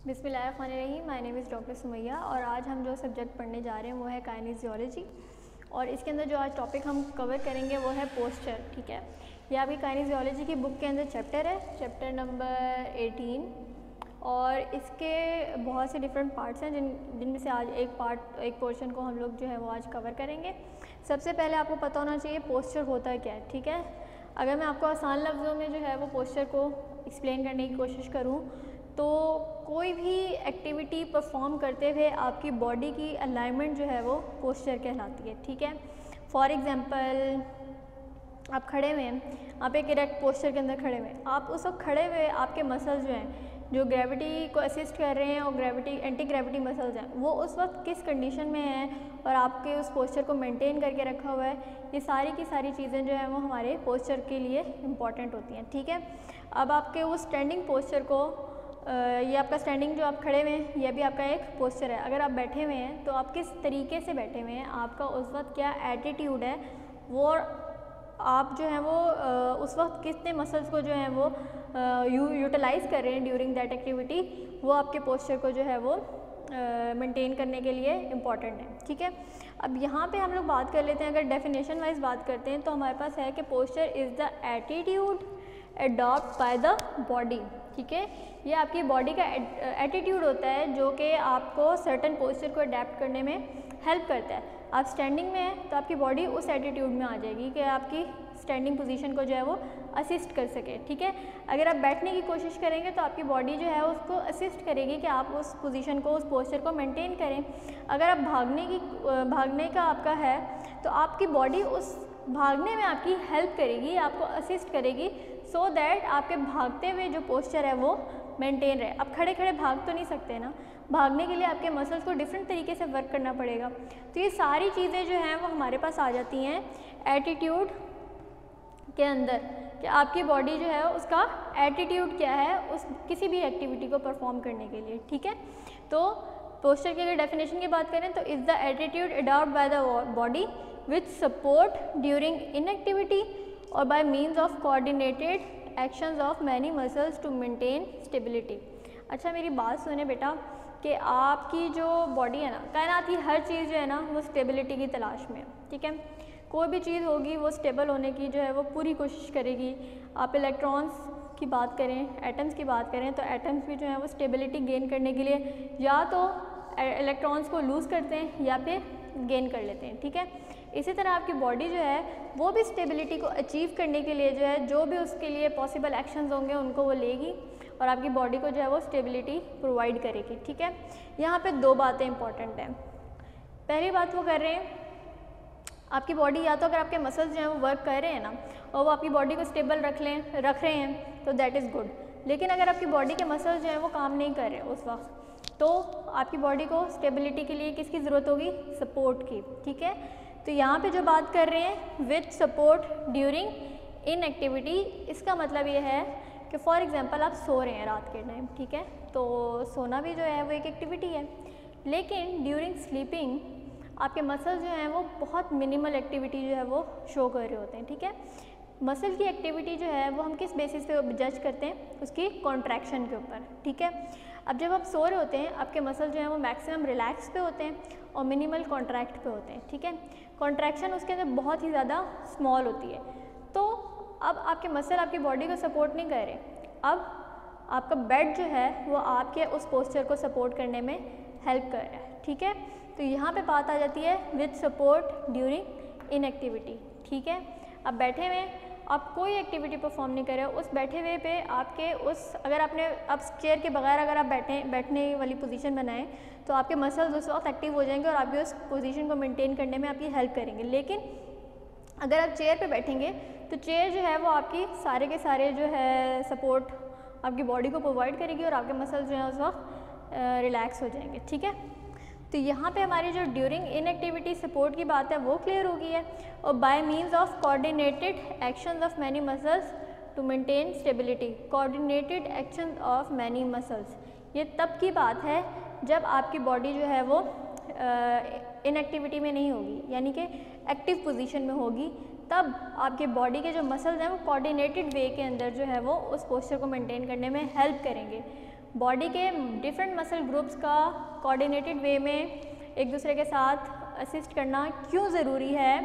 बिस्मिल्लाहिर्रहमानिर्रहीम। My name is doctor Sumaiya और आज हम जो सब्जेक्ट पढ़ने जा रहे हैं वो है काइनेसियोलॉजी। और इसके अंदर जो आज टॉपिक हम कवर करेंगे वो है पोस्चर। ठीक है, ये आपकी काइनेसियोलॉजी की बुक के अंदर चैप्टर है, चैप्टर नंबर 18। और इसके बहुत से डिफरेंट पार्ट्स हैं जिनमें से आज एक पोर्शन को हम लोग जो है वो आज कवर करेंगे। सबसे पहले आपको पता होना चाहिए पोस्चर होता है क्या है। ठीक है, अगर मैं आपको आसान लफ्ज़ों में जो है वो पोस्चर को एक्सप्लेन करने की कोशिश करूँ तो कोई भी एक्टिविटी परफॉर्म करते हुए आपकी बॉडी की अलाइनमेंट जो है वो पोस्चर कहलाती है। ठीक है, फॉर एग्ज़ाम्पल आप खड़े हुए हैं, आप एक इरेक्ट पोस्चर के अंदर खड़े हुए हैं, आप उस वक्त खड़े हुए आपके मसल्स जो हैं जो ग्रेविटी को असिस्ट कर रहे हैं और ग्रेविटी एंटी ग्रेविटी मसल्स हैं वो उस वक्त किस कंडीशन में हैं और आपके उस पोस्चर को मेंटेन करके रखा हुआ है, ये सारी की सारी चीज़ें जो हैं वो हमारे पोस्चर के लिए इम्पॉर्टेंट होती हैं। ठीक है, अब आपके उस स्टैंडिंग पोस्चर को ये आपका स्टैंडिंग जो आप खड़े हुए हैं ये भी आपका एक पोस्चर है। अगर आप बैठे हुए हैं तो आप किस तरीके से बैठे हुए हैं, आपका उस वक्त क्या एटीट्यूड है, वो आप जो है वो उस वक्त कितने मसल्स को जो है वो यूटिलाइज़ कर रहे हैं ड्यूरिंग दैट एक्टिविटी, वो आपके पोस्चर को जो है वो मेंटेन करने के लिए इम्पॉर्टेंट है। ठीक है, अब यहाँ पे हम लोग बात कर लेते हैं, अगर डेफिनेशन वाइज बात करते हैं तो हमारे पास है कि posture is the attitude adopt by the body. ठीक है, ये आपकी बॉडी का एटीट्यूड होता है जो कि आपको सर्टन पोस्चर को अडेप्ट करने में हेल्प करता है। आप स्टैंडिंग में हैं तो आपकी बॉडी उस एटीट्यूड में आ जाएगी कि आपकी स्टैंडिंग पोजीशन को जो है वो असिस्ट कर सके। ठीक है, अगर आप बैठने की कोशिश करेंगे तो आपकी बॉडी जो है उसको असिस्ट करेगी कि आप उस पोजीशन को, उस पोस्चर को मेंटेन करें। अगर आप भागने का आपका है तो आपकी बॉडी उस भागने में आपकी हेल्प करेगी, आपको असिस्ट करेगी सो दैट आपके भागते हुए जो पोस्चर है वो मेंटेन रहे। अब खड़े खड़े भाग तो नहीं सकते ना, भागने के लिए आपके मसल्स को डिफरेंट तरीके से वर्क करना पड़ेगा। तो ये सारी चीज़ें जो हैं वो हमारे पास आ जाती हैं एटीट्यूड के अंदर कि आपकी बॉडी जो है उसका एटीट्यूड क्या है उस किसी भी एक्टिविटी को परफॉर्म करने के लिए। ठीक है, तो पोस्चर की अगर डेफिनेशन की बात करें तो is the attitude adopt by the body which support during inactivity और by means of coordinated actions of many muscles to maintain stability. अच्छा मेरी बात सुने बेटा कि आपकी जो बॉडी है ना, कायनात की हर चीज़ जो है ना वो स्टेबिलिटी की तलाश में है। ठीक है, कोई भी चीज़ होगी वो स्टेबल होने की जो है वो पूरी कोशिश करेगी। आप इलेक्ट्रॉन्स की बात करें, एटम्स की बात करें तो एटम्स भी जो है वो स्टेबिलिटी गेन करने के लिए या तो इलेक्ट्रॉन्स को लूज़ करते हैं या फिर गेन कर लेते हैं। ठीक है, इसी तरह आपकी बॉडी जो है वो भी स्टेबिलिटी को अचीव करने के लिए जो है जो भी उसके लिए पॉसिबल एक्शंस होंगे उनको वो लेगी और आपकी बॉडी को जो है वो स्टेबिलिटी प्रोवाइड करेगी। ठीक है, यहाँ पे दो बातें इंपॉर्टेंट हैं। पहली बात वो कर रहे हैं आपकी बॉडी, या तो अगर आपके मसल्स जो हैं वो वर्क कर रहे हैं ना और वो आपकी बॉडी को स्टेबल रख रहे हैं तो दैट इज़ गुड। लेकिन अगर आपकी बॉडी के मसल्स जो हैं वो काम नहीं कर रहे उस वक्त तो आपकी बॉडी को स्टेबिलिटी के लिए किसकी ज़रूरत होगी, सपोर्ट की। ठीक है, तो यहाँ पे जो बात कर रहे हैं with support during in activity, इसका मतलब ये है कि फॉर एग्जांपल आप सो रहे हैं रात के टाइम। ठीक है, तो सोना भी जो है वो एक एक्टिविटी है, लेकिन ड्यूरिंग स्लीपिंग आपके मसल्स जो हैं वो बहुत मिनिमल एक्टिविटी जो है वो शो कर रहे होते हैं। ठीक है, मसल की एक्टिविटी जो है वो हम किस बेसिस पे जज करते हैं, उसकी कॉन्ट्रैक्शन के ऊपर। ठीक है, अब जब आप सो रहे होते हैं आपके मसल जो हैं वो मैक्सिमम रिलैक्स पे होते हैं और मिनिमल कॉन्ट्रैक्ट पे होते हैं। ठीक है, कॉन्ट्रैक्शन उसके अंदर बहुत ही ज़्यादा स्मॉल होती है। तो अब आपके मसल आपकी बॉडी को सपोर्ट नहीं कर रहे, अब आपका बेड जो है वो आपके उस पोस्चर को सपोर्ट करने में हेल्प कर रहा है। ठीक है, तो यहाँ पे बात आ जाती है विथ सपोर्ट ड्यूरिंग इनएक्टिविटी। ठीक है, अब बैठे हुए आप कोई एक्टिविटी परफॉर्म नहीं कर रहे हो, उस बैठे हुए पे आपके उस अगर आपने अब चेयर के बगैर अगर आप बैठने वाली पोजीशन बनाएं तो आपके मसल्स उस वक्त एक्टिव हो जाएंगे और आपकी उस पोजीशन को मेंटेन करने में आपकी हेल्प करेंगे। लेकिन अगर आप चेयर पे बैठेंगे तो चेयर जो है वो आपकी सारे के सारे जो है सपोर्ट आपकी बॉडी को प्रोवाइड करेगी और आपके मसल्स जो हैं उस वक्त रिलैक्स हो जाएंगे। ठीक है, तो यहाँ पे हमारी जो ड्यूरिंग इनएक्टिविटी सपोर्ट की बात है वो क्लियर हो गई है। और by means of coordinated actions of many muscles to maintain stability, coordinated actions of many muscles, ये तब की बात है जब आपकी बॉडी जो है वो इनएक्टिविटी में नहीं होगी, यानी कि एक्टिव पोजीशन में होगी, तब आपके बॉडी के जो मसल्स हैं वो कोऑर्डिनेटेड वे के अंदर जो है वो उस पोस्चर को मेंटेन करने में हेल्प करेंगे। बॉडी के डिफरेंट मसल ग्रुप्स का कोऑर्डिनेटेड वे में एक दूसरे के साथ असिस्ट करना क्यों ज़रूरी है?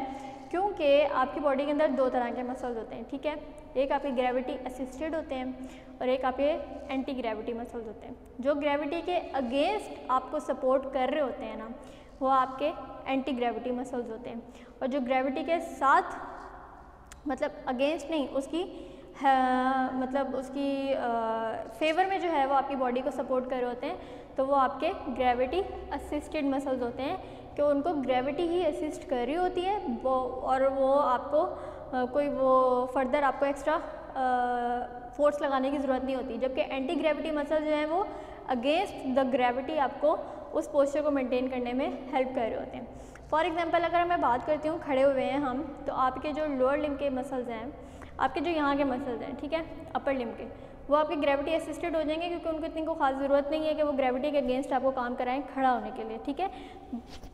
क्योंकि आपकी बॉडी के अंदर दो तरह के मसल्स होते हैं, ठीक है। एक आपके ग्रेविटी असिस्टेड होते हैं और एक आपके एंटी ग्रेविटी मसल्स होते हैं। जो ग्रेविटी के अगेंस्ट आपको सपोर्ट कर रहे होते हैं ना, वो आपके एंटी ग्रेविटी मसल्स होते हैं, और जो ग्रेविटी के साथ मतलब अगेंस्ट नहीं, उसकी मतलब उसकी फेवर में जो है वो आपकी बॉडी को सपोर्ट कर रहे होते हैं, तो वो आपके ग्रेविटी असिस्टेड मसल्स होते हैं कि उनको ग्रेविटी ही असिस्ट कर रही होती है वो, और वो आपको कोई वो फर्दर आपको एक्स्ट्रा फोर्स लगाने की ज़रूरत नहीं होती। जबकि एंटी ग्रेविटी मसल जो हैं वो अगेंस्ट द ग्रेविटी आपको उस पोस्चर को मेंटेन करने में हेल्प कर रहे होते हैं। फॉर एग्जांपल अगर मैं बात करती हूँ खड़े हुए हैं हम, तो आपके जो लोअर लिम्ब के मसल्स हैं, आपके जो यहाँ के मसल्स हैं, ठीक है, अपर लिम्ब के, वो आपकी ग्रेविटी असिस्टेड हो जाएंगे क्योंकि उनको इतनी को खास ज़रूरत नहीं है कि वो ग्रेविटी के अगेंस्ट आपको काम कराएं खड़ा होने के लिए, ठीक है।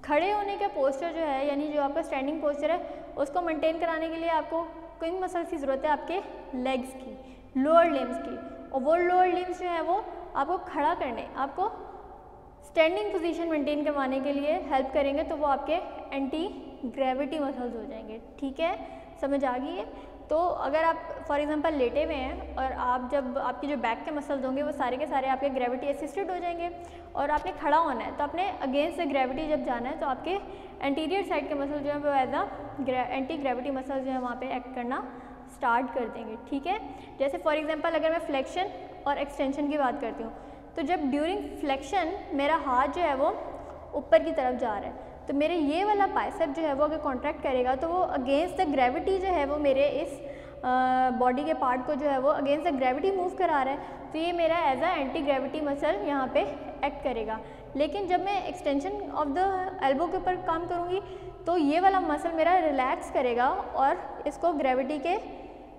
खड़े होने का पोस्चर जो है, यानी जो आपका स्टैंडिंग पोस्चर है, उसको मेंटेन कराने के लिए आपको किन मसल्स की ज़रूरत है? आपके लेग्स की, लोअर लिम्स की, और वो लोअर लिम्स जो है वो आपको खड़ा करने, आपको स्टैंडिंग पोजीशन मेंटेन करवाने के लिए हेल्प करेंगे, तो वो आपके एंटी ग्रेविटी मसल्स हो जाएंगे, ठीक है, समझ आ गई है। तो अगर आप फॉर एग्जांपल लेटे हुए हैं और आप जब आपकी जो बैक के मसल्स होंगे वो सारे के सारे आपके ग्रेविटी असिस्टेड हो जाएंगे, और आपने खड़ा होना है तो आपने अगेंस्ट द ग्रेविटी जब जाना है तो आपके एंटीरियर साइड के मसल जो है वो as a anti gravity muscles जो है वहाँ पे एक्ट करना स्टार्ट कर देंगे, ठीक है। जैसे फॉर एग्जांपल अगर मैं फ्लेक्शन और एक्सटेंशन की बात करती हूँ, तो जब ड्यूरिंग फ्लेक्शन मेरा हाथ जो है वो ऊपर की तरफ जा रहा है, तो मेरे ये वाला बाइसेप जो है वो अगर कॉन्ट्रैक्ट करेगा तो वो अगेंस्ट द ग्रेविटी जो है वो मेरे इस बॉडी के पार्ट को जो है वो अगेंस्ट द ग्रेविटी मूव करा रहा है, तो ये मेरा as a anti gravity muscle यहाँ पे एक्ट करेगा। लेकिन जब मैं एक्सटेंशन ऑफ द एल्बो के ऊपर काम करूँगी तो ये वाला मसल मेरा रिलैक्स करेगा और इसको ग्रेविटी के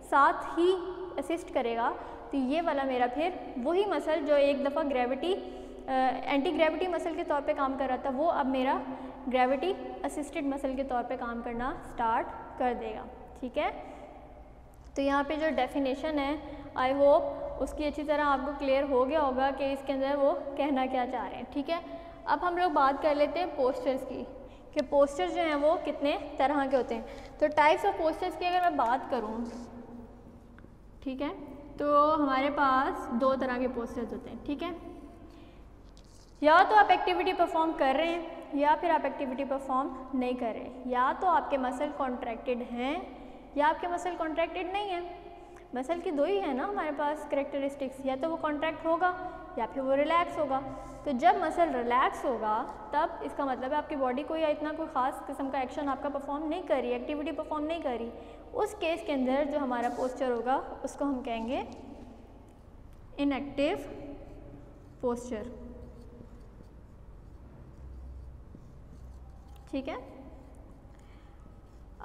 साथ ही असिस्ट करेगा, तो ये वाला मेरा फिर वही मसल जो एक दफ़ा ग्रेविटी एंटी ग्रेविटी मसल के तौर पे काम कर रहा था, वो अब मेरा ग्रेविटी असिस्टेड मसल के तौर पे काम करना स्टार्ट कर देगा, ठीक है। तो यहाँ पे जो डेफिनेशन है, आई होप उसकी अच्छी तरह आपको क्लियर हो गया होगा कि इसके अंदर वो कहना क्या चाह रहे हैं, ठीक है। अब हम लोग बात कर लेते हैं पोस्चर्स की, कि पोस्चर जो हैं वो कितने तरह के होते हैं। तो टाइप्स ऑफ पोस्चर्स की अगर मैं बात करूँ, ठीक है, तो हमारे पास दो तरह के पोस्चर्स होते हैं, ठीक है। या तो आप एक्टिविटी परफॉर्म कर रहे हैं या फिर आप एक्टिविटी परफॉर्म नहीं कर रहे, या तो आपके मसल कॉन्ट्रैक्टेड हैं या आपके मसल कॉन्ट्रैक्टेड नहीं है। मसल की दो ही है ना हमारे पास कैरेक्टरिस्टिक्स, या तो वो कॉन्ट्रैक्ट होगा या फिर वो रिलैक्स होगा। तो जब मसल रिलैक्स होगा तब इसका मतलब है आपकी बॉडी कोई इतना कोई ख़ास किस्म का एक्शन आपका परफॉर्म नहीं कर रही, एक्टिविटी परफॉर्म नहीं कर रही। उस केस के अंदर जो हमारा पोस्चर होगा उसको हम कहेंगे इनएक्टिव पोस्चर, ठीक है।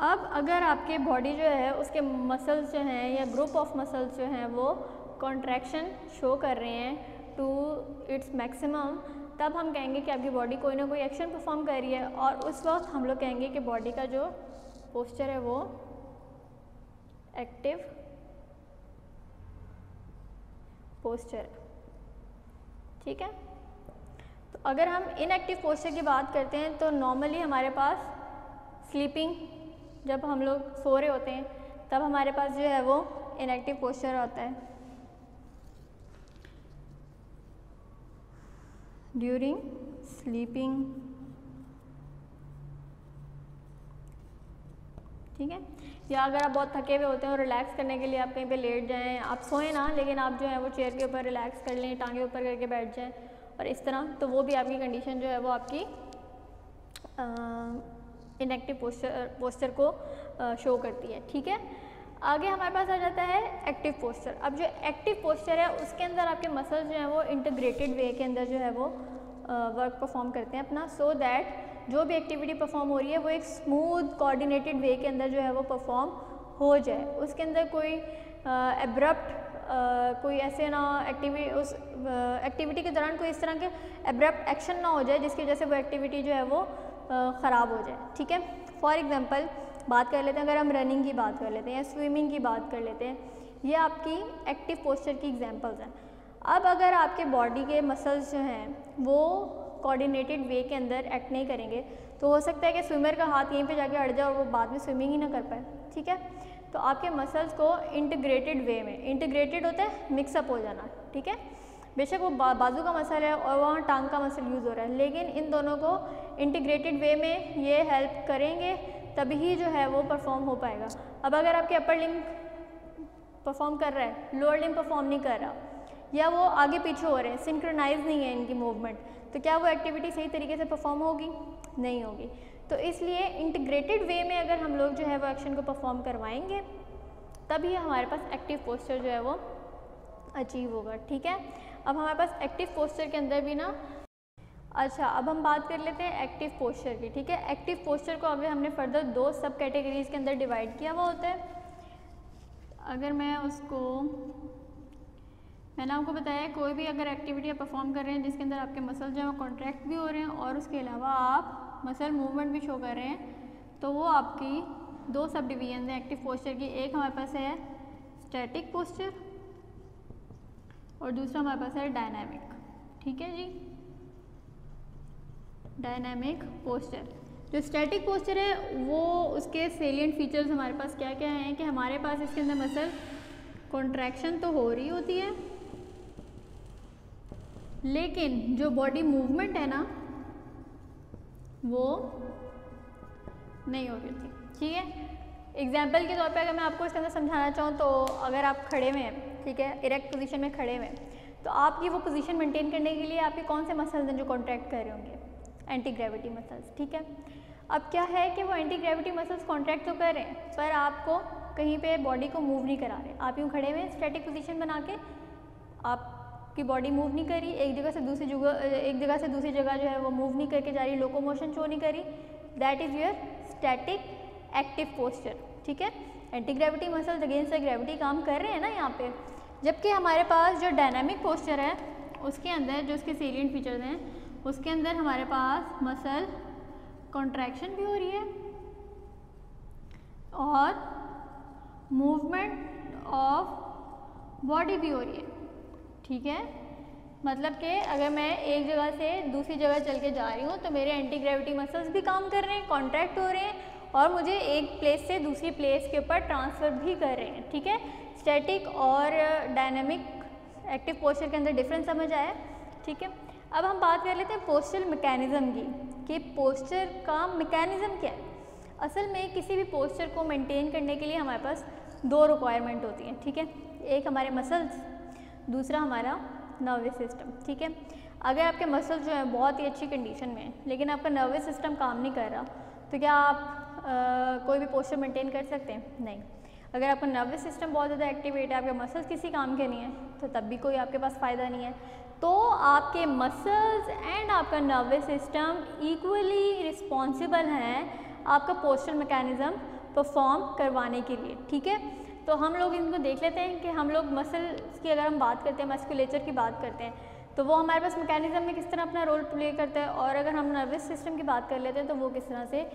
अब अगर आपके बॉडी जो है उसके मसल्स जो हैं या ग्रुप ऑफ मसल्स जो हैं वो कॉन्ट्रैक्शन शो कर रहे हैं टू इट्स मैक्सिमम, तब हम कहेंगे कि आपकी बॉडी कोई ना कोई एक्शन परफॉर्म कर रही है, और उस वक्त हम लोग कहेंगे कि बॉडी का जो पोस्चर है वो एक्टिव पोस्चर है, ठीक है। तो अगर हम इनएक्टिव पोस्चर की बात करते हैं तो नॉर्मली हमारे पास स्लीपिंग, जब हम लोग सो रहे होते हैं तब हमारे पास जो है वो इनएक्टिव पोस्चर होता है। ड्यूरिंग स्लीपिंग, ठीक है। या अगर आप बहुत थके हुए होते हैं और रिलैक्स करने के लिए आप कहीं पे लेट जाएं, आप सोएं ना लेकिन आप जो है वो चेयर के ऊपर रिलैक्स कर लें, टांगे ऊपर करके बैठ जाएं और इस तरह, तो वो भी आपकी कंडीशन जो है वो आपकी इनएक्टिव पोस्चर को शो करती है, ठीक है। आगे हमारे पास आ जाता है एक्टिव पोस्चर। अब जो एक्टिव पोस्चर है उसके अंदर आपके मसल्स जो हैं वो इंटीग्रेटेड वे के अंदर जो है वो वर्क परफॉर्म करते हैं अपना, सो दैट जो भी एक्टिविटी परफॉर्म हो रही है वो एक स्मूथ कोऑर्डिनेटेड वे के अंदर जो है वो परफॉर्म हो जाए। उसके अंदर कोई एब्रप्ट कोई ऐसे ना उस एक्टिविटी के दौरान कोई इस तरह के एब्रप्ट एक्शन ना हो जाए जिसकी वजह से वो एक्टिविटी जो है वो ख़राब हो जाए, ठीक है। फॉर एग्जांपल बात कर लेते हैं, अगर हम रनिंग की बात कर लेते हैं या स्विमिंग की बात कर लेते हैं, ये आपकी एक्टिव पोस्चर की एग्जांपल्स हैं। अब अगर आपके बॉडी के मसल्स जो हैं वो कोऑर्डिनेटेड वे के अंदर एक्ट नहीं करेंगे तो हो सकता है कि स्विमर का हाथ यहीं पे जाके अड़ जाए और वो बाद में स्विमिंग ही ना कर पाए, ठीक है। तो आपके मसल्स को इंटीग्रेटेड वे में, इंटीग्रेटेड होता है मिक्सअप हो जाना, ठीक है। बेशक वो बाजू का मसल है और वहाँ टांग का मसल यूज़ हो रहा है, लेकिन इन दोनों को इंटीग्रेटेड वे में ये हेल्प करेंगे तभी जो है वो परफॉर्म हो पाएगा। अब अगर आपके अपर लिम्ब परफॉर्म कर रहा है, लोअर लिम्ब परफॉर्म नहीं कर रहा, या वो आगे पीछे हो रहे हैं, सिंक्रोनाइज नहीं है इनकी मूवमेंट, तो क्या वो एक्टिविटी सही तरीके से परफॉर्म होगी? नहीं होगी। तो इसलिए इंटीग्रेटेड वे में अगर हम लोग जो है वो एक्शन को परफॉर्म करवाएंगे तभी हमारे पास एक्टिव पोस्चर जो है वो अचीव होगा, ठीक है। अब हमारे पास एक्टिव पोस्चर के अंदर भी ना, अच्छा अब हम बात कर लेते हैं एक्टिव पोस्चर की, ठीक है। एक्टिव पोस्चर को अभी हमने फर्दर 2 सब कैटेगरीज के अंदर डिवाइड किया हुआ होता है। अगर मैं उसको, मैंने आपको बताया कोई भी अगर एक्टिविटी आप परफॉर्म कर रहे हैं जिसके अंदर आपके मसल जो है वो कॉन्ट्रैक्ट भी हो रहे हैं और उसके अलावा आप मसल मूवमेंट भी शो कर रहे हैं, तो वो आपकी 2 सब डिवीजन हैं एक्टिव पोस्चर की। एक हमारे पास है स्टैटिक पोस्चर और दूसरा हमारे पास है डायनामिक, ठीक है जी, डायनामिक पोस्चर। जो स्टैटिक पोस्चर है वो उसके सेलिएंट फीचर्स हमारे पास क्या क्या हैं कि हमारे पास इसके अंदर मसल कॉन्ट्रैक्शन तो हो रही होती है लेकिन जो बॉडी मूवमेंट है ना वो नहीं हो रही होती, ठीक है। एग्जाम्पल के तौर पे अगर मैं आपको इसके अंदर समझाना चाहूँ तो अगर आप खड़े में हैं, ठीक है, इरेक्ट पोजीशन में खड़े में, तो आपकी वो पोजीशन मेंटेन करने के लिए आपके कौन से मसल्स हैं जो कॉन्ट्रैक्ट कर रहे होंगे? एंटी ग्रेविटी मसल्स, ठीक है। अब क्या है कि वो एंटी ग्रेविटी मसल्स कॉन्ट्रैक्ट तो कर रहे हैं पर आपको कहीं पे बॉडी को मूव नहीं करा रहे। आप यूँ खड़े में स्टैटिक पोजीशन बना के आपकी बॉडी मूव नहीं करी, एक जगह से दूसरी जगह जो है वो मूव नहीं करके जा रही, लोकोमोशन शो नहीं करी, that is your static active posture, ठीक है। Anti gravity muscles against the gravity काम कर रहे हैं ना यहाँ पे। जबकि हमारे पास जो डायनामिक पोस्चर है उसके अंदर जो उसके सेलिएंट फीचर्स हैं उसके अंदर हमारे पास मसल कॉन्ट्रैक्शन भी हो रही है और मूवमेंट ऑफ बॉडी भी हो रही है, ठीक है। मतलब कि अगर मैं एक जगह से दूसरी जगह चल के जा रही हूँ तो मेरे एंटी ग्रेविटी मसल्स भी काम कर रहे हैं, कॉन्ट्रैक्ट हो रहे हैं और मुझे एक प्लेस से दूसरी प्लेस के ऊपर ट्रांसफ़र भी कर रहे हैं, ठीक है। स्टैटिक और डायनामिक एक्टिव पोस्चर के अंदर डिफरेंस समझ आया, ठीक है। अब हम बात कर लेते हैं पोस्चरल मैकेनिज़्म की कि पोस्चर का मैकेनिज़्म क्या है। असल में किसी भी पोस्चर को मेंटेन करने के लिए हमारे पास 2 रिक्वायरमेंट होती हैं, ठीक है। एक हमारे मसल्स, दूसरा हमारा नर्वस सिस्टम, ठीक है। अगर आपके मसल्स जो हैं बहुत ही अच्छी कंडीशन में हैं लेकिन आपका नर्वस सिस्टम काम नहीं कर रहा तो क्या आप कोई भी पोस्चर मेंटेन कर सकते हैं? नहीं। अगर आपका नर्वस सिस्टम बहुत ज़्यादा एक्टिवेट है, आपके मसल्स किसी काम के नहीं हैं तो तब भी कोई आपके पास फ़ायदा नहीं है। तो आपके मसल्स एंड आपका नर्वस सिस्टम इक्वली रिस्पॉन्सिबल हैं आपका पोस्चरल मैकेनिज़्म परफॉर्म करवाने के लिए, ठीक है। तो हम लोग इनको देख लेते हैं कि हम लोग मसल्स की अगर हम बात करते हैं, मस्कुलेचर की बात करते हैं तो वो हमारे पास मैकेनिज़्म में किस तरह अपना रोल प्ले करता है, और अगर हम नर्वस सिस्टम की बात कर लेते हैं तो वो किस तरह से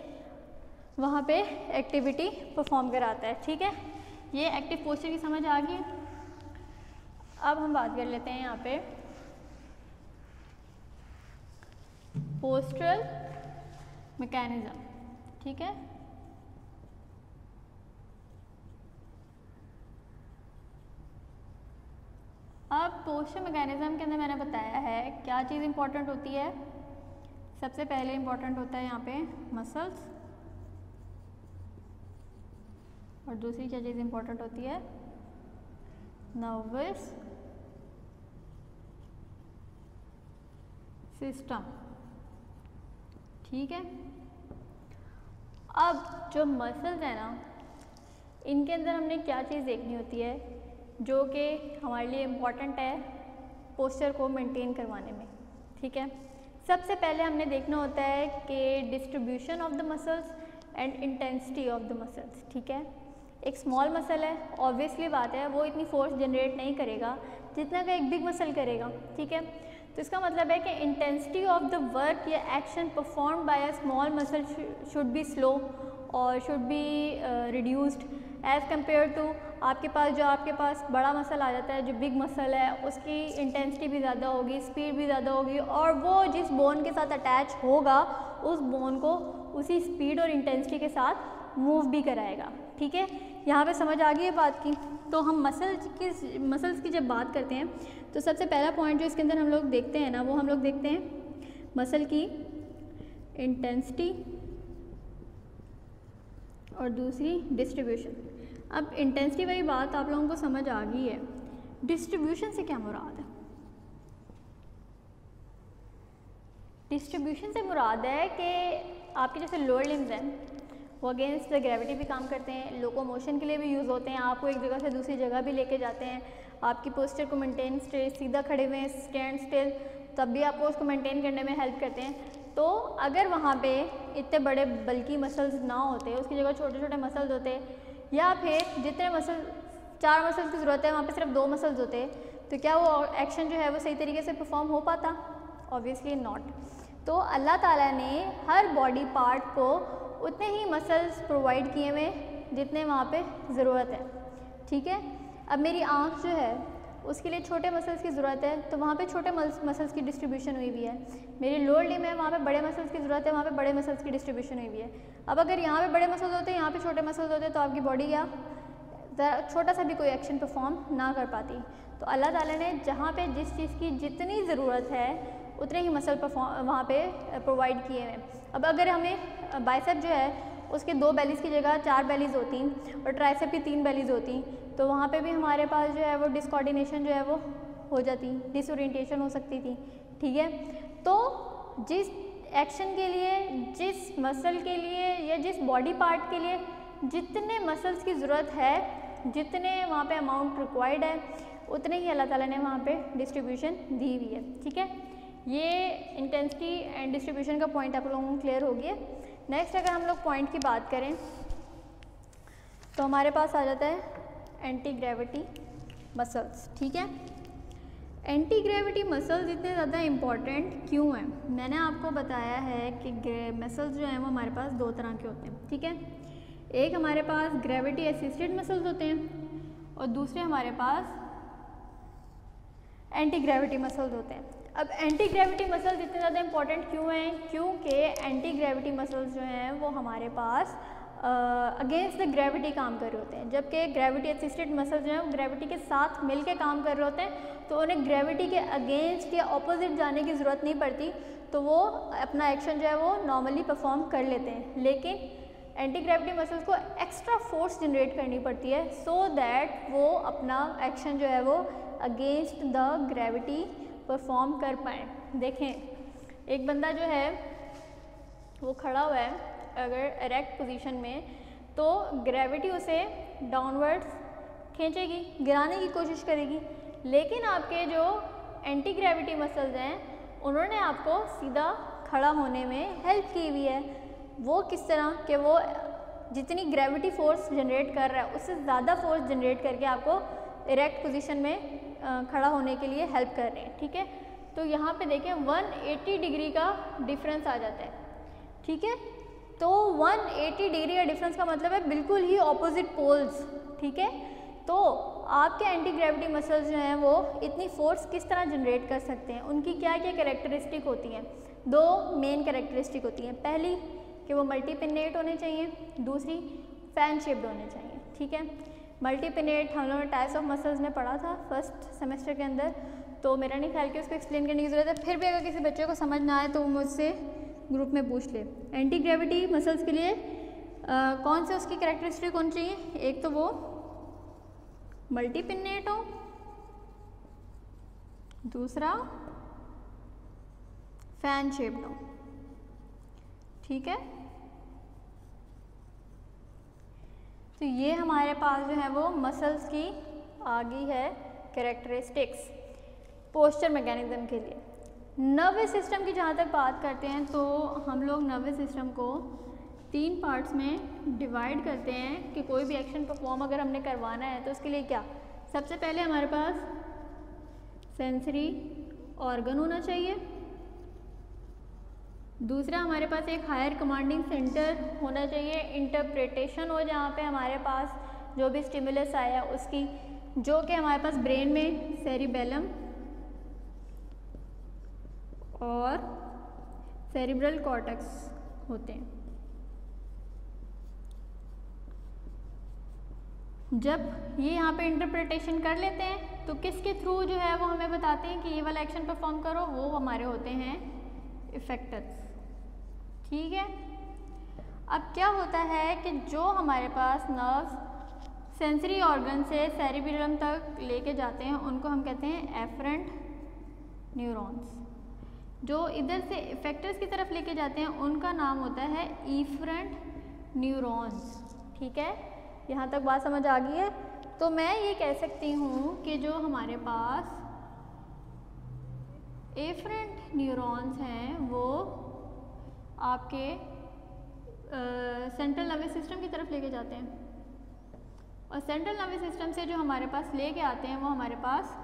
वहाँ पे एक्टिविटी परफॉर्म कराता है, ठीक है। ये एक्टिव पोस्चर की समझ आ गई। अब हम बात कर लेते हैं यहाँ पे पोस्चरल मैकेनिज़्म, ठीक है। अब पोस्चर मैकेनिज़्म के अंदर मैंने बताया है क्या चीज़ इंपॉर्टेंट होती है। सबसे पहले इंपॉर्टेंट होता है यहाँ पे मसल्स और दूसरी क्या चीज़ इंपॉर्टेंट होती है? नर्वस सिस्टम, ठीक है। अब जो मसल्स है ना इनके अंदर हमने क्या चीज़ देखनी होती है जो कि हमारे लिए इम्पॉर्टेंट है पोस्चर को मेंटेन करवाने में, ठीक है। सबसे पहले हमने देखना होता है कि distribution of the muscles and intensity of the muscles, ठीक है। एक स्मॉल मसल है, ऑब्वियसली बात है वो इतनी फोर्स जनरेट नहीं करेगा जितना का एक बिग मसल करेगा, ठीक है। तो इसका मतलब है कि इंटेंसिटी ऑफ द वर्क या action perform by a small muscle should be slow और should be reduced as compare to आपके पास बड़ा मसल आ जाता है, जो बिग मसल है उसकी इंटेंसिटी भी ज़्यादा होगी, स्पीड भी ज़्यादा होगी, और वो जिस बोन के साथ अटैच होगा उस बोन को उसी स्पीड और इंटेंसिटी के साथ मूव भी कराएगा। ठीक है, यहाँ पे समझ आ गई है बात की। तो हम मसल्स की जब बात करते हैं तो सबसे पहला पॉइंट जो इसके अंदर हम लोग देखते हैं ना, वो हम लोग देखते हैं मसल की इंटेंसिटी और दूसरी डिस्ट्रीब्यूशन। अब इंटेंसिटी वाली बात आप लोगों को समझ आ गई है, डिस्ट्रीब्यूशन से क्या मुराद है? डिस्ट्रीब्यूशन से मुराद है कि आपके जैसे लोअर लिम्स हैं वो अगेंस्ट द ग्रेविटी भी काम करते हैं, लोकोमोशन के लिए भी यूज़ होते हैं, आपको एक जगह से दूसरी जगह भी लेके जाते हैं, आपकी पोस्चर को मेंटेन, सीधा खड़े हुए स्टैंड स्टिल, तब भी आपको उसको मेंटेन करने में हेल्प करते हैं। तो अगर वहाँ पे इतने बड़े बल्कि मसल्स ना होते, उसकी जगह छोटे छोटे मसल्स होते, या फिर जितने मसल 4 मसल्स की ज़रूरत है वहाँ पे सिर्फ 2 मसल्स होते, तो क्या वो एक्शन जो है वो सही तरीके से परफॉर्म हो पाता? Obviously not. तो अल्लाह ताला ने हर बॉडी पार्ट को उतने ही मसल्स प्रोवाइड किए हुए जितने वहाँ पे ज़रूरत है। ठीक है, अब मेरी आँख जो है उसके लिए छोटे मसल्स की ज़रूरत है, तो वहाँ पे छोटे मसल्स की डिस्ट्रीब्यूशन हुई हुई है। मेरी लोअर लिम्ब है, वहाँ पे बड़े मसल्स की ज़रूरत है, वहाँ पे बड़े मसल्स की डिस्ट्रीब्यूशन हुई हुई है। अब अगर यहाँ पे बड़े मसल्स होते, यहाँ पे छोटे मसल्स होते, तो आपकी बॉडी क्या छोटा सा भी कोई एक्शन परफॉर्म ना कर पाती। तो अल्लाह ताला ने जहाँ पे जिस चीज़ की जितनी ज़रूरत है उतने ही मसल वहाँ पे प्रोवाइड किए हैं। अब अगर हमें बाइसेप जो है उसके 2 बेलीज़ की जगह 4 बेलीज़ होती और ट्राइसेप की 3 बेलीज़ होती, तो वहाँ पे भी हमारे पास जो है वो डिसकोऑर्डिनेशन जो है वो हो जाती, डिसओरिएंटेशन हो सकती थी। ठीक है, तो जिस एक्शन के लिए, जिस मसल के लिए या जिस बॉडी पार्ट के लिए जितने मसल्स की ज़रूरत है, जितने वहाँ पे अमाउंट रिक्वायर्ड है, उतने ही अल्लाह ताला ने वहाँ पे डिस्ट्रीब्यूशन दी हुई है। ठीक है, ये इंटेंसिटी एंड डिस्ट्रीब्यूशन का पॉइंट आप लोगों को क्लियर हो गया। नेक्स्ट अगर हम लोग पॉइंट की बात करें तो हमारे पास आ जाता है एंटी ग्रेविटी मसल्स। ठीक है, एंटी ग्रेविटी मसल्स इतने ज़्यादा इम्पॉर्टेंट क्यों हैं? मैंने आपको बताया है कि मसल्स जो हैं वो हमारे पास 2 तरह के होते हैं। ठीक है, एक हमारे पास ग्रेविटी असिस्टेड मसल्स होते हैं और दूसरे हमारे पास एंटी ग्रेविटी मसल्स होते हैं। अब एंटी ग्रेविटी मसल्स इतने ज़्यादा इंपॉर्टेंट क्यों हैं? क्योंकि एंटी ग्रेविटी मसल्स जो हैं वो हमारे पास अगेंस्ट द ग्रेविटी काम कर रहे होते हैं, जबकि ग्रेविटी असिस्टेड मसल्स जो हैं वो ग्रेविटी के साथ मिलके काम कर रहे होते हैं, तो उन्हें ग्रेविटी के अगेंस्ट या ऑपोजिट जाने की ज़रूरत नहीं पड़ती, तो वो अपना एक्शन जो है वो नॉर्मली परफॉर्म कर लेते हैं। लेकिन एंटी ग्रेविटी मसल्स को एक्स्ट्रा फोर्स जनरेट करनी पड़ती है सो दैट वो अपना एक्शन जो है वो अगेंस्ट द ग्रेविटी परफॉर्म कर पाए। देखें, एक बंदा जो है वो खड़ा हुआ है अगर इरेक्ट पोजीशन में, तो ग्रेविटी उसे डाउनवर्ड्स खींचेगी, गिराने की कोशिश करेगी, लेकिन आपके जो एंटी ग्रेविटी मसल्स हैं उन्होंने आपको सीधा खड़ा होने में हेल्प की हुई है। वो किस तरह कि वो जितनी ग्रेविटी फोर्स जनरेट कर रहा है उससे ज़्यादा फोर्स जनरेट करके आपको इरेक्ट पोजीशन में खड़ा होने के लिए हेल्प कर रहे हैं। ठीक है, तो यहाँ पे देखें 180 डिग्री का डिफरेंस आ जाता है। ठीक है, तो 180 डिग्री का डिफरेंस का मतलब है बिल्कुल ही ऑपोजिट पोल्स। ठीक है, तो आपके एंटी ग्रेविटी मसल्स जो हैं वो इतनी फोर्स किस तरह जनरेट कर सकते हैं, उनकी क्या क्या कैरेक्टरिस्टिक होती हैं? 2 मेन कैरेक्टरिस्टिक होती हैं। पहली कि वो मल्टीपिनेट होने चाहिए, दूसरी फैन शेप्ड होने चाहिए। ठीक है, मल्टीपिनेट हम लोगों ने टाइप्स ऑफ मसल्स में पढ़ा था फर्स्ट सेमेस्टर के अंदर, तो मेरा नहीं ख्याल कि उसको एक्सप्लेन करने की ज़रूरत है। फिर भी अगर किसी बच्चे को समझ ना आए तो वो मुझसे ग्रुप में पूछ ले। एंटी ग्रेविटी मसल्स के लिए कौन से उसकी कैरेक्टरिस्टिक होनी चाहिए? एक तो वो मल्टीपिनेट हो, दूसरा फैन शेप्ड हो। ठीक है, तो ये हमारे पास जो है वो मसल्स की आ गई है कैरेक्टरिस्टिक्स पोस्चर मैकेनिज्म के लिए। नर्वस सिस्टम की जहाँ तक बात करते हैं तो हम लोग नर्वस सिस्टम को 3 पार्ट्स में डिवाइड करते हैं कि कोई भी एक्शन परफॉर्म अगर हमने करवाना है तो उसके लिए क्या, सबसे पहले हमारे पास सेंसरी ऑर्गन होना चाहिए, दूसरा हमारे पास एक हायर कमांडिंग सेंटर होना चाहिए, इंटरप्रिटेशन हो जहाँ पे हमारे पास जो भी स्टिमुलस आया उसकी, जो कि हमारे पास ब्रेन में सेरिबेलम और सेरिब्रल कॉर्टेक्स होते हैं। जब ये यहाँ पे इंटरप्रिटेशन कर लेते हैं तो किसके थ्रू जो है वो हमें बताते हैं कि ये वाला एक्शन परफॉर्म करो, वो हमारे होते हैं इफेक्टर्स। ठीक है, अब क्या होता है कि जो हमारे पास नर्व्स सेंसरी ऑर्गन से सेरिबेलम तक लेके जाते हैं उनको हम कहते हैं एफरेंट न्यूरॉन्स। जो इधर से इफेक्टर्स की तरफ लेके जाते हैं उनका नाम होता है इफरेंट न्यूरॉन्स। ठीक है, यहाँ तक बात समझ आ गई है। तो मैं ये कह सकती हूँ कि जो हमारे पास एफरेंट न्यूरॉन्स हैं वो आपके सेंट्रल नर्वस सिस्टम की तरफ लेके जाते हैं, और सेंट्रल नर्वस सिस्टम से जो हमारे पास लेके आते हैं वो हमारे पास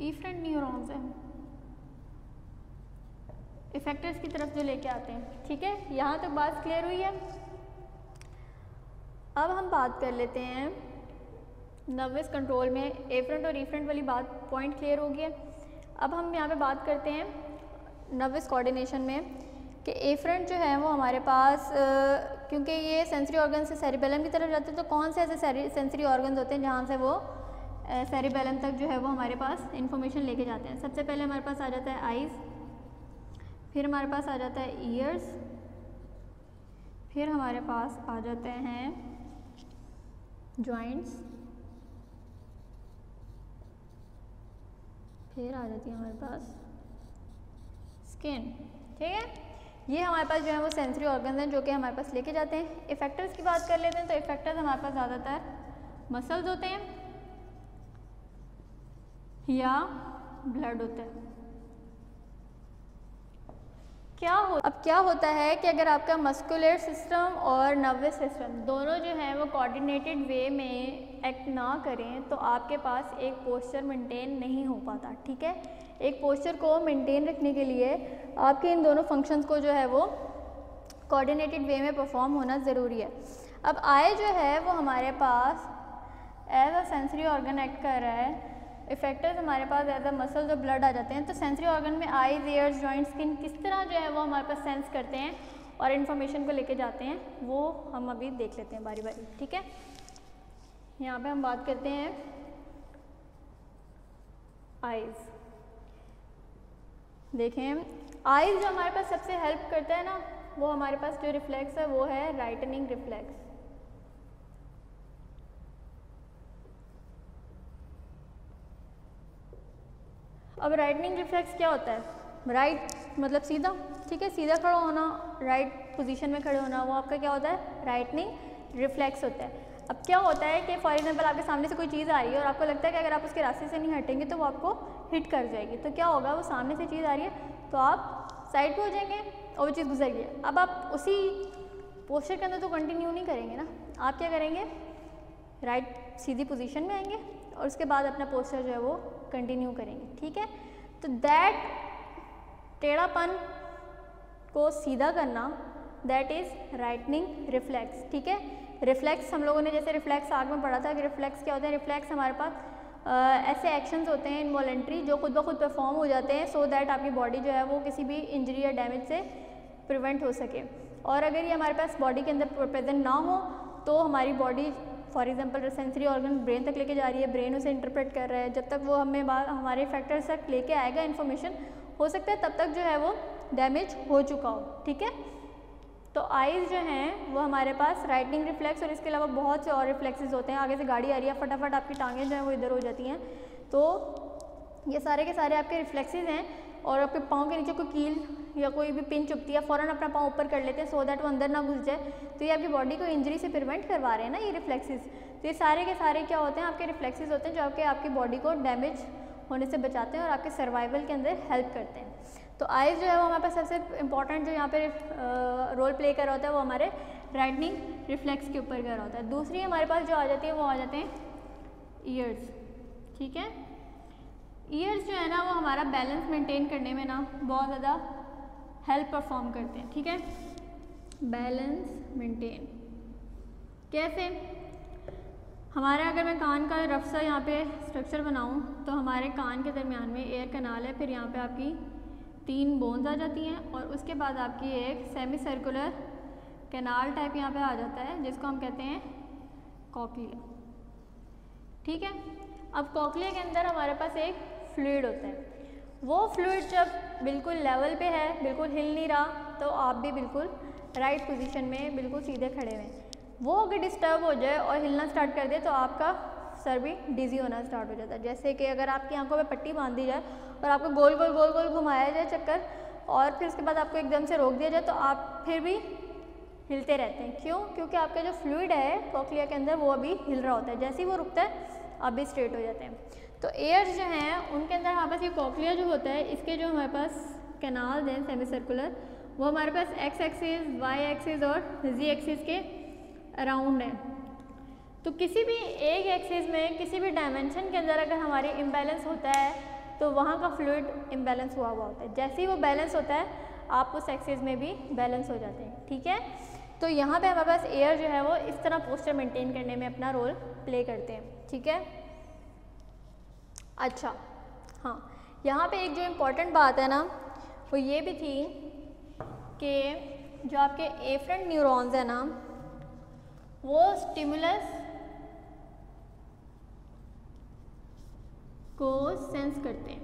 इफरेंट न्यूरॉन्स हैं, इफेक्टर्स की तरफ जो लेके आते हैं। ठीक है, यहाँ तक बात क्लियर हुई है। अब हम बात कर लेते हैं नर्वस कंट्रोल में एफरेंट और इफरेंट वाली बात, पॉइंट क्लियर हो गया। अब हम यहाँ पे बात करते हैं नर्वस कोऑर्डिनेशन में कि एफरेंट जो है वो हमारे पास क्योंकि ये सेंसरी ऑर्गन से सेरिबेलम की तरफ जाते हैं, तो कौन से ऐसे सेंसरी ऑर्गन होते हैं जहाँ से वो सेरिबेलम तक जो है वो हमारे पास इंफॉर्मेशन लेके जाते हैं। सबसे पहले हमारे पास आ जाता है आइज़, फिर हमारे पास आ जाता है ईयर्स, फिर हमारे पास आ जाते हैं जॉइंट्स, फिर आ जाती है हमारे पास स्किन। ठीक है, ये हमारे पास जो है वो सेंसरी ऑर्गन हैं जो कि हमारे पास लेके जाते हैं। इफेक्टर्स की बात कर लेते हैं तो इफेक्टर्स हमारे पास ज़्यादातर मसल्स होते हैं या ब्लड होता है। अब क्या होता है कि अगर आपका मस्कुलर सिस्टम और नर्वस सिस्टम दोनों जो है वो कोऑर्डिनेटेड वे में एक्ट ना करें तो आपके पास एक पोस्चर मेंटेन नहीं हो पाता। ठीक है, एक पोस्चर को मेंटेन रखने के लिए आपके इन दोनों फंक्शंस को जो है वो कोऑर्डिनेटेड वे में परफॉर्म होना ज़रूरी है। अब आई जो है वो हमारे पास as a sensory organ act कर रहा है, इफेक्टर्स हमारे पास एज अ मसल्स और ब्लड आ जाते हैं। तो सेंसरी ऑर्गन में आईज, ईयर्स, जॉइंट, स्किन किस तरह जो है वो हमारे पास सेंस करते हैं और इन्फॉर्मेशन को लेके जाते हैं वो हम अभी देख लेते हैं बारी बारी। ठीक है, यहाँ पे हम बात करते हैं आईज। देखें, आईज जो हमारे पास सबसे हेल्प करता है ना, वो हमारे पास जो रिफ्लेक्स है वो है राइटनिंग रिफ्लेक्स। अब राइटनिंग रिफ्लेक्स क्या होता है? राइट मतलब सीधा, ठीक है, सीधा खड़ा होना, राइट पोजीशन में खड़े होना, वो आपका क्या होता है? राइटनिंग रिफ्लेक्स होता है। अब क्या होता है कि फॉर एग्जांपल आपके सामने से कोई चीज़ आ रही है और आपको लगता है कि अगर आप उसके रास्ते से नहीं हटेंगे तो वो आपको हिट कर जाएगी, तो क्या होगा? वो सामने से चीज़ आ रही है तो आप साइड पे हो जाएंगे और वो चीज़ गुजर गई। अब आप उसी पोस्चर के अंदर तो कंटिन्यू नहीं करेंगे ना, आप क्या करेंगे? राइट सीधी पोजीशन में आएंगे और उसके बाद अपना पोस्चर जो है वो कंटिन्यू करेंगे। ठीक है, तो दैट टेढ़ापन को सीधा करना दैट इज़ राइटनिंग रिफ्लेक्स। ठीक है, रिफ्लेक्स हम लोगों ने जैसे रिफ्लेक्स आग में पढ़ा था कि रिफ्लेक्स क्या होता है? रिफ्लेक्स हमारे पास ऐसे एक्शंस होते हैं इनवॉलेंट्री जो खुद ब खुद परफॉर्म हो जाते हैं सो दैट आपकी बॉडी जो है वो किसी भी इंजरी या डैमेज से प्रिवेंट हो सके। और अगर ये हमारे पास बॉडी के अंदर प्रेजेंट ना हो तो हमारी body for example sensory organ brain तक लेके जा रही है, ब्रेन उसे इंटरप्रेट कर रहा है, जब तक वो हमें हमारे फैक्टर्स तक लेके आएगा इन्फॉर्मेशन, हो सकता है तब तक जो है वो डैमेज हो चुका हो। ठीक है, तो आइज़ जो हैं वो हमारे पास राइटनिंग रिफ्लेक्स और इसके अलावा बहुत से और रिफ्लेक्सेस होते हैं। आगे से गाड़ी आ रही है, फटाफट आपकी टांगें जो हैं वो इधर हो जाती हैं, तो ये सारे के सारे आपके रिफ्लेक्सेस हैं। और आपके पाँव के नीचे कोई कील या कोई भी पिन चुभती है, फ़ौरन अपना पाँव ऊपर कर लेते हैं सो दैट वो अंदर ना घुस जाए, तो ये आपकी बॉडी को इंजरी से प्रिवेंट करवा रहे हैं ना ये रिफ्लेक्सेस। तो ये सारे के सारे क्या होते हैं? आपके रिफ्लेक्सेस होते हैं जो आपकी बॉडी को डैमेज होने से बचाते हैं और आपके सर्वाइवल के अंदर हेल्प करते हैं। तो आइज़ जो है वो हमारे पास सबसे इंपॉर्टेंट जो यहाँ पे रोल प्ले कर रहा होता है वो हमारे राइटनिंग रिफ्लेक्स के ऊपर कर रहा होता है। दूसरी हमारे पास जो आ जाती है वो आ जाते हैं ईयर्स। ठीक है, ईयर्स जो है ना वो हमारा बैलेंस मेंटेन करने में ना बहुत ज़्यादा हेल्प परफॉर्म करते हैं। ठीक है, बैलेंस मेंटेन कैसे? हमारे अगर मैं कान का रफ सा यहाँ पे स्ट्रक्चर बनाऊँ तो हमारे कान के दरमियान में एयर कैनाल है, फिर यहाँ पे आपकी 3 बोन्स आ जाती हैं और उसके बाद आपकी एक सेमी सर्कुलर कैनाल टाइप यहाँ पे आ जाता है जिसको हम कहते हैं कॉकलिया। ठीक है, अब कॉकलिया के अंदर हमारे पास एक फ्लूइड होता है। वो फ्लूइड जब बिल्कुल लेवल पे है, बिल्कुल हिल नहीं रहा, तो आप भी बिल्कुल राइट पोजीशन में बिल्कुल सीधे खड़े हुए हैं। वो अगर डिस्टर्ब हो जाए और हिलना स्टार्ट कर दे तो आपका सर भी डिजी होना स्टार्ट हो जाता है। जैसे कि अगर आपकी आंखों पे पट्टी बांध दी जाए और आपको गोल गोल गोल गोल घुमाया जाए चक्कर और फिर उसके बाद आपको एकदम से रोक दिया जाए तो आप फिर भी हिलते रहते हैं। क्यों? क्योंकि आपका जो फ्लूइड है कॉकलिया के अंदर वो अभी हिल रहा होता है। जैसे ही वो रुकता है आप भी स्ट्रेट हो जाते हैं। तो एयर्स जो हैं उनके अंदर हमारे पास ये कॉकलिया जो होता है, इसके जो हमारे पास कैनाल हैं सेमी सर्कुलर, वो हमारे पास एक्स एक्सिस, वाई एक्सिस और जी एक्सिस के अराउंड है। तो किसी भी एक एक्सिस में किसी भी डायमेंशन के अंदर अगर हमारी इम्बैलेंस होता है तो वहाँ का फ्लूइड इम्बैलेंस हुआ होता है। जैसे ही वो बैलेंस होता है आप उस एक्सिस में भी बैलेंस हो जाते हैं। ठीक है, तो यहाँ पे हमारे पास एयर जो है वो इस तरह पोस्चर मेंटेन करने में अपना रोल प्ले करते हैं। ठीक है, अच्छा हाँ, यहाँ पे एक जो इम्पॉर्टेंट बात है ना वो ये भी थी कि जो आपके एफरेंट न्यूरॉन्स है ना वो स्टिमुलस को सेंस करते हैं,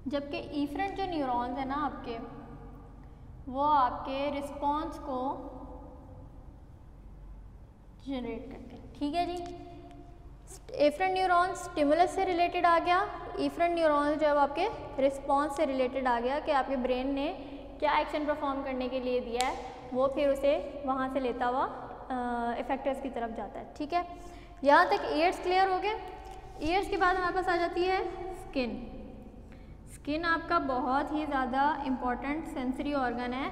जबकि इफरेंट जो न्यूरॉन्स है ना आपके वो आपके रिस्पॉन्स को जनरेट करते हैं। ठीक है जी, एफरेंट न्यूरॉन स्टिमुलस से रिलेटेड आ गया, इफरेंट न्यूरॉन जब आपके रिस्पॉन्स से रिलेटेड आ गया कि आपके ब्रेन ने क्या एक्शन परफॉर्म करने के लिए दिया है, वो फिर उसे वहाँ से लेता हुआ इफेक्टर्स की तरफ जाता है। ठीक है, यहाँ तक ईयर्स क्लियर हो गए। ईयर्स के बाद हमारे पास आ जाती है स्किन। स्किन आपका बहुत ही ज़्यादा इम्पॉर्टेंट सेंसरी ऑर्गन है।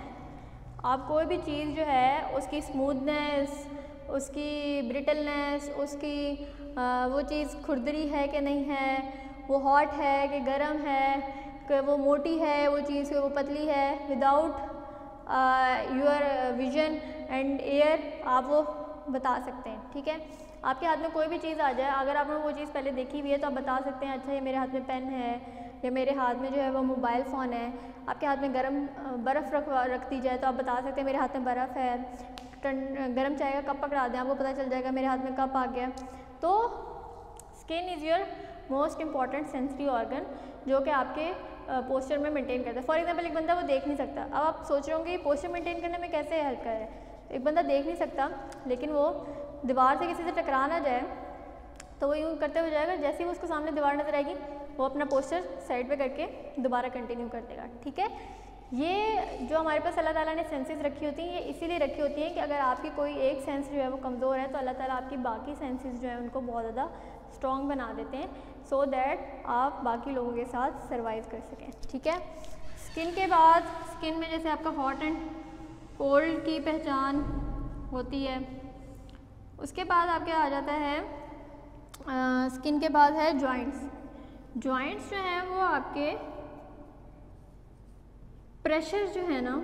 आप कोई भी चीज़ जो है उसकी स्मूथनेस, उसकी ब्रिटलनेस, उसकी वो चीज़ खुरदरी है कि नहीं है, वो हॉट है कि गर्म है, कि वो मोटी है वो चीज़ कि वो पतली है, without your vision and air आप वो बता सकते हैं। ठीक है, आपके हाथ में कोई भी चीज़ आ जाए, अगर आपने वो चीज़ पहले देखी हुई है तो आप बता सकते हैं अच्छा ये मेरे हाथ में पेन है या मेरे हाथ में जो है वो मोबाइल फ़ोन है। आपके हाथ में बर्फ़ रख दी जाए तो आप बता सकते हैं मेरे हाथ में बर्फ़ है। गर्म चाय का कप पकड़ा दें, आपको पता चल जाएगा मेरे हाथ में कप आ गया। तो skin is your most important sensory organ जो कि आपके पोस्चर में मेंटेन करता है। फॉर एग्जांपल एक बंदा वो देख नहीं सकता, अब आप सोच रहे होंगे पोस्चर मेंटेन करने में कैसे हेल्प कर रहा है। एक बंदा देख नहीं सकता लेकिन वो दीवार से किसी से टकरा ना जाए तो वो यूँ करते हुए जाएगा, जैसे ही वो उसको सामने दीवार नजर आएगी वो अपना पोस्चर साइड पे करके दोबारा कंटिन्यू कर देगा। ठीक है, ये जो हमारे पास अल्लाह ताला ने सेंसेस रखी होती हैं ये इसीलिए रखी होती हैं कि अगर आपकी कोई एक सेंस जो है वो कमज़ोर है तो अल्लाह ताला आपकी बाकी सेंसेस जो है उनको बहुत ज़्यादा स्ट्रॉन्ग बना देते हैं, सो दैट आप बाकी लोगों के साथ सर्वाइव कर सकें। ठीक है, स्किन के बाद स्किन में जैसे आपका हॉट एंड कोल्ड की पहचान होती है, उसके बाद आपके आ जाता है स्किन के बाद है जॉइंट्स। जॉइंट्स जो हैं वो आपके प्रेशर जो है ना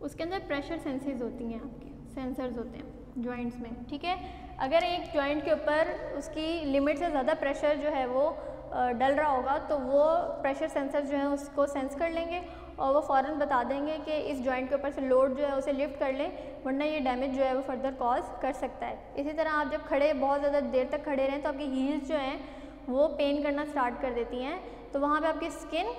उसके अंदर प्रेशर सेंसेस होती हैं, आपके सेंसर्स होते हैं जॉइंट्स में। ठीक है, अगर एक जॉइंट के ऊपर उसकी लिमिट से ज़्यादा प्रेशर जो है वो डल रहा होगा तो वो प्रेशर सेंसर जो है उसको सेंस कर लेंगे और वो फ़ौरन बता देंगे कि इस जॉइंट के ऊपर से लोड जो है उसे लिफ्ट कर लें वरना ये डैमेज जो है वो फर्दर कॉज कर सकता है। इसी तरह आप जब खड़े बहुत ज़्यादा देर तक खड़े रहें तो आपकी हील्स जो हैं वो पेन करना स्टार्ट कर देती हैं, तो वहाँ पे आपकी स्किन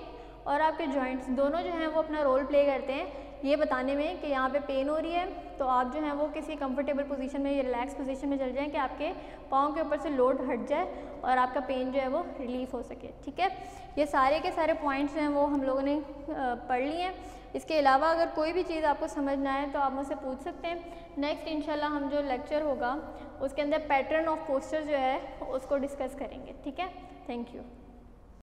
और आपके जॉइंट्स दोनों जो हैं वो अपना रोल प्ले करते हैं ये बताने में कि यहाँ पे पेन हो रही है तो आप जो हैं वो किसी कंफर्टेबल पोजीशन में या रिलैक्स पोजीशन में चल जाएं कि आपके पाँव के ऊपर से लोड हट जाए और आपका पेन जो है वो रिलीफ हो सके। ठीक है, ये सारे के सारे पॉइंट्स हैं वो हम लोगों ने पढ़ लिए हैं। इसके अलावा अगर कोई भी चीज़ आपको समझ ना आए तो आप मुझसे पूछ सकते हैं। नेक्स्ट इंशाल्लाह हम जो लेक्चर होगा उसके अंदर पैटर्न ऑफ पोस्चर जो है उसको डिस्कस करेंगे। ठीक है, थैंक यू।